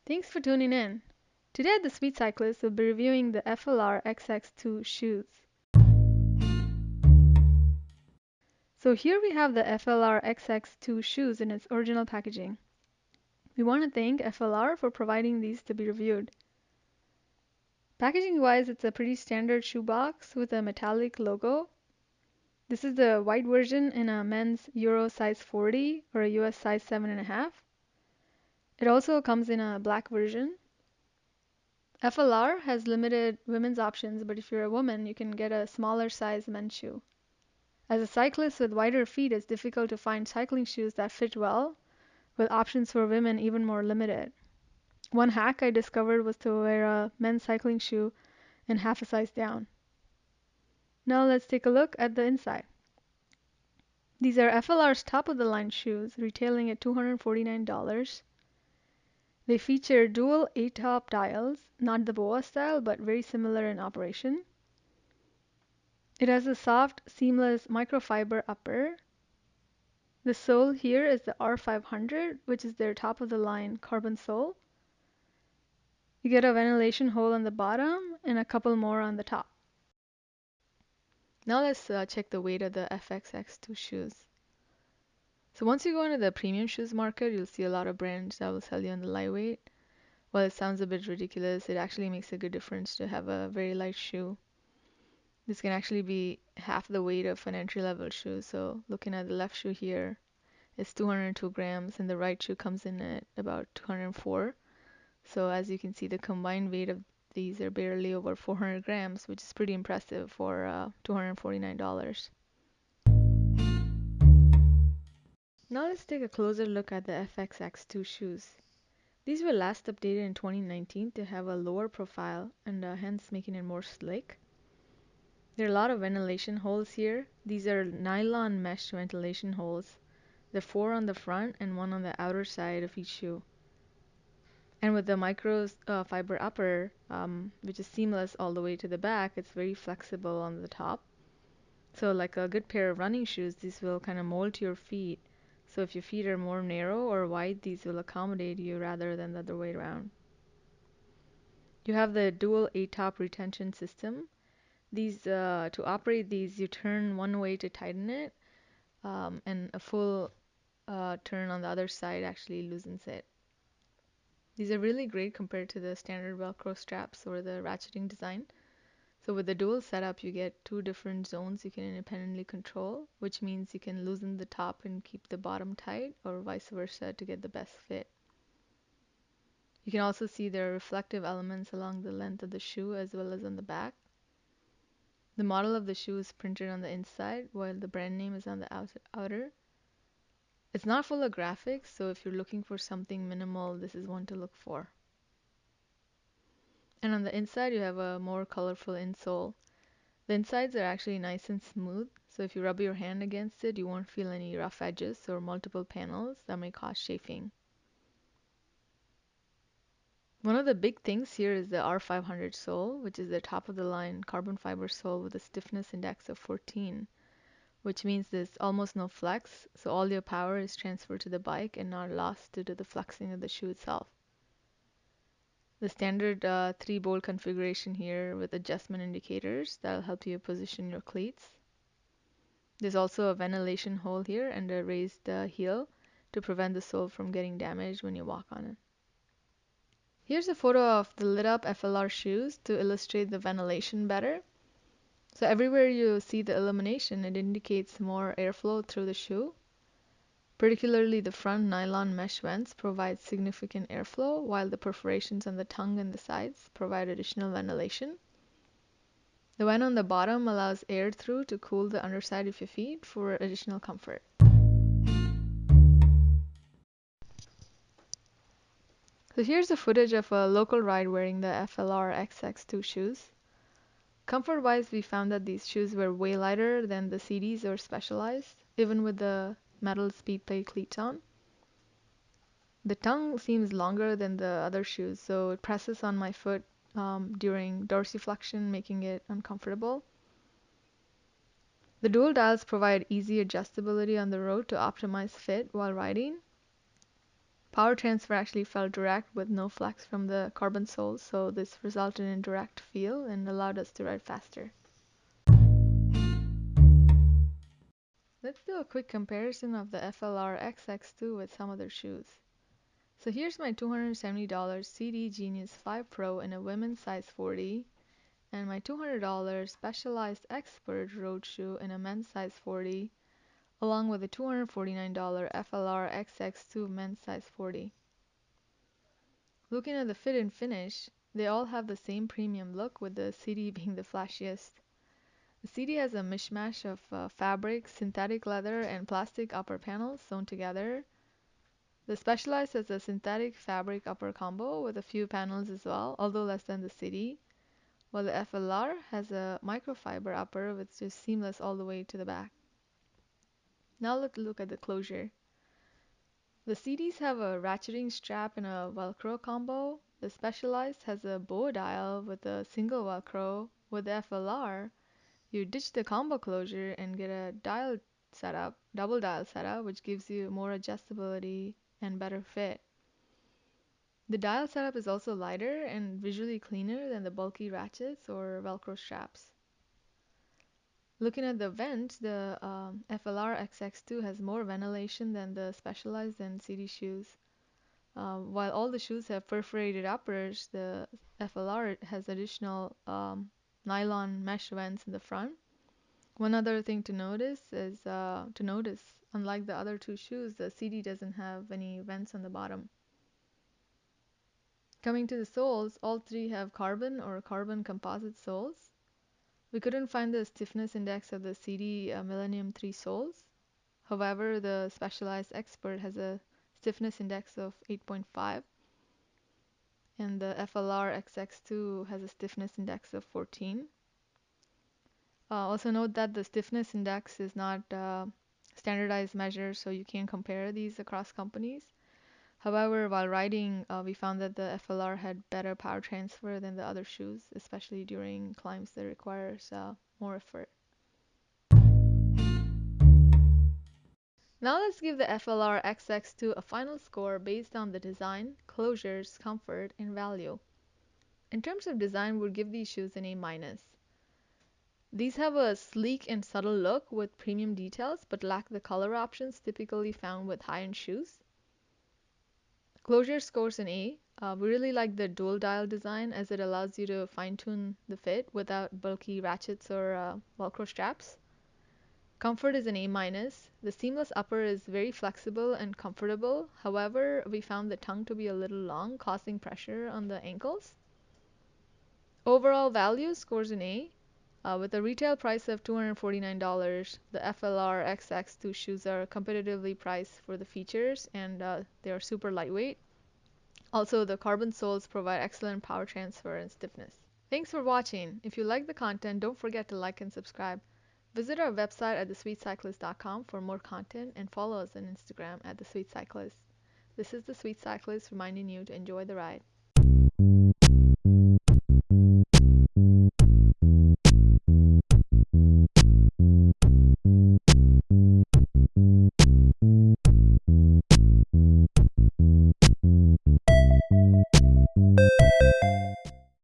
Thanks for tuning in. Today at the Sweet Cyclist, we'll be reviewing the FLR F-XX II shoes. So here we have the FLR F-XX II shoes in its original packaging. We want to thank FLR for providing these to be reviewed. Packaging-wise, it's a pretty standard shoe box with a metallic logo. This is the white version in a men's Euro size 40 or a US size 7.5. It also comes in a black version. FLR has limited women's options, but if you're a woman, you can get a smaller size men's shoe. As a cyclist with wider feet, it's difficult to find cycling shoes that fit well, with options for women even more limited. One hack I discovered was to wear a men's cycling shoe in half a size down. Now let's take a look at the inside. These are FLR's top-of-the-line shoes, retailing at $249. They feature dual ATOP dials, not the BOA style, but very similar in operation. It has a soft, seamless microfiber upper. The sole here is the R500, which is their top-of-the-line carbon sole. You get a ventilation hole on the bottom and a couple more on the top. Now let's check the weight of the F-XX II shoes. So once you go into the premium shoes market, you'll see a lot of brands that will sell you on the lightweight. While it sounds a bit ridiculous, it actually makes a good difference to have a very light shoe. This can actually be half the weight of an entry-level shoe. So looking at the left shoe here, it's 202 grams, and the right shoe comes in at about 204. So as you can see, the combined weight of these are barely over 400 grams, which is pretty impressive for $249. Now let's take a closer look at the F-XX II shoes. These were last updated in 2019 to have a lower profile and hence making it more slick. There are a lot of ventilation holes here. These are nylon mesh ventilation holes. There are 4 on the front and 1 on the outer side of each shoe. And with the microfiber upper, which is seamless all the way to the back, it's very flexible on the top. So like a good pair of running shoes, these will kind of mold to your feet. So if your feet are more narrow or wide, these will accommodate you rather than the other way around. You have the dual ATOP retention system. These to operate these, you turn one way to tighten it, and a full turn on the other side actually loosens it. These are really great compared to the standard Velcro straps or the ratcheting design. So with the dual setup, you get 2 different zones you can independently control, which means you can loosen the top and keep the bottom tight, or vice versa to get the best fit. You can also see there are reflective elements along the length of the shoe as well as on the back. The model of the shoe is printed on the inside, while the brand name is on the outer. It's not full of graphics, so if you're looking for something minimal, this is one to look for. And on the inside, you have a more colorful insole. The insides are actually nice and smooth, so if you rub your hand against it, you won't feel any rough edges or multiple panels that may cause chafing. One of the big things here is the R500 sole, which is the top of the line carbon fiber sole with a stiffness index of 14. Which means there's almost no flex, so all your power is transferred to the bike and not lost due to the flexing of the shoe itself. The standard 3-bolt configuration here with adjustment indicators that'll help you position your cleats. There's also a ventilation hole here and a raised heel to prevent the sole from getting damaged when you walk on it. Here's a photo of the lit up FLR shoes to illustrate the ventilation better. So everywhere you see the illumination, it indicates more airflow through the shoe. Particularly the front nylon mesh vents provide significant airflow, while the perforations on the tongue and the sides provide additional ventilation. The vent on the bottom allows air through to cool the underside of your feet for additional comfort. So here's the footage of a local ride wearing the FLR F-XX II shoes. Comfort-wise, we found that these shoes were way lighter than the CDs or Specialized, even with the metal speed plate cleats on. The tongue seems longer than the other shoes, so it presses on my foot during dorsiflexion, making it uncomfortable. The dual dials provide easy adjustability on the road to optimize fit while riding. Power transfer actually felt direct with no flex from the carbon soles, so this resulted in direct feel and allowed us to ride faster. Let's do a quick comparison of the FLR F-XX II with some other shoes. So here's my $270 CD Genius 5 Pro in a women's size 40, and my $200 Specialized Expert road shoe in a men's size 40, along with a $249 FLR F-XX II men's size 40. Looking at the fit and finish, they all have the same premium look, with the CD being the flashiest. The CD has a mishmash of fabric, synthetic leather, and plastic upper panels sewn together. The Specialized has a synthetic fabric upper combo with a few panels as well, although less than the CD, while the FLR has a microfiber upper which is seamless all the way to the back. Now let's look at the closure. The CDs have a ratcheting strap and a Velcro combo. The Specialized has a bow dial with a single Velcro. With the FLR, you ditch the combo closure and get a double dial setup, which gives you more adjustability and better fit. The dial setup is also lighter and visually cleaner than the bulky ratchets or Velcro straps. Looking at the vent, the FLR F-XX II has more ventilation than the Specialized and CD shoes. While all the shoes have perforated uppers, the FLR has additional nylon mesh vents in the front. One other thing to notice is unlike the other two shoes, the CD doesn't have any vents on the bottom. Coming to the soles, all three have carbon or carbon composite soles. We couldn't find the stiffness index of the CD Millennium 3 soles. However, the Specialized Expert has a stiffness index of 8.5, and the FLR F-XX II has a stiffness index of 14. Also note that the stiffness index is not a standardized measure, so you can't compare these across companies. However, while riding, we found that the FLR had better power transfer than the other shoes, especially during climbs that requires more effort. Now let's give the FLR F-XX II a final score based on the design, closures, comfort, and value. In terms of design, we'll give these shoes an A-. These have a sleek and subtle look with premium details, but lack the color options typically found with high-end shoes. Closure scores an A. We really like the dual dial design, as it allows you to fine-tune the fit without bulky ratchets or Velcro straps. Comfort is an A-. The seamless upper is very flexible and comfortable. However, we found the tongue to be a little long, causing pressure on the ankles. Overall value scores an A. With a retail price of $249, the FLR F-XX II shoes are competitively priced for the features, and they are super lightweight. Also, the carbon soles provide excellent power transfer and stiffness. Thanks for watching. If you like the content, don't forget to like and subscribe. Visit our website at thesweetcyclist.com for more content, and follow us on Instagram at thesweetcyclist. This is The Sweet Cyclist reminding you to enjoy the ride.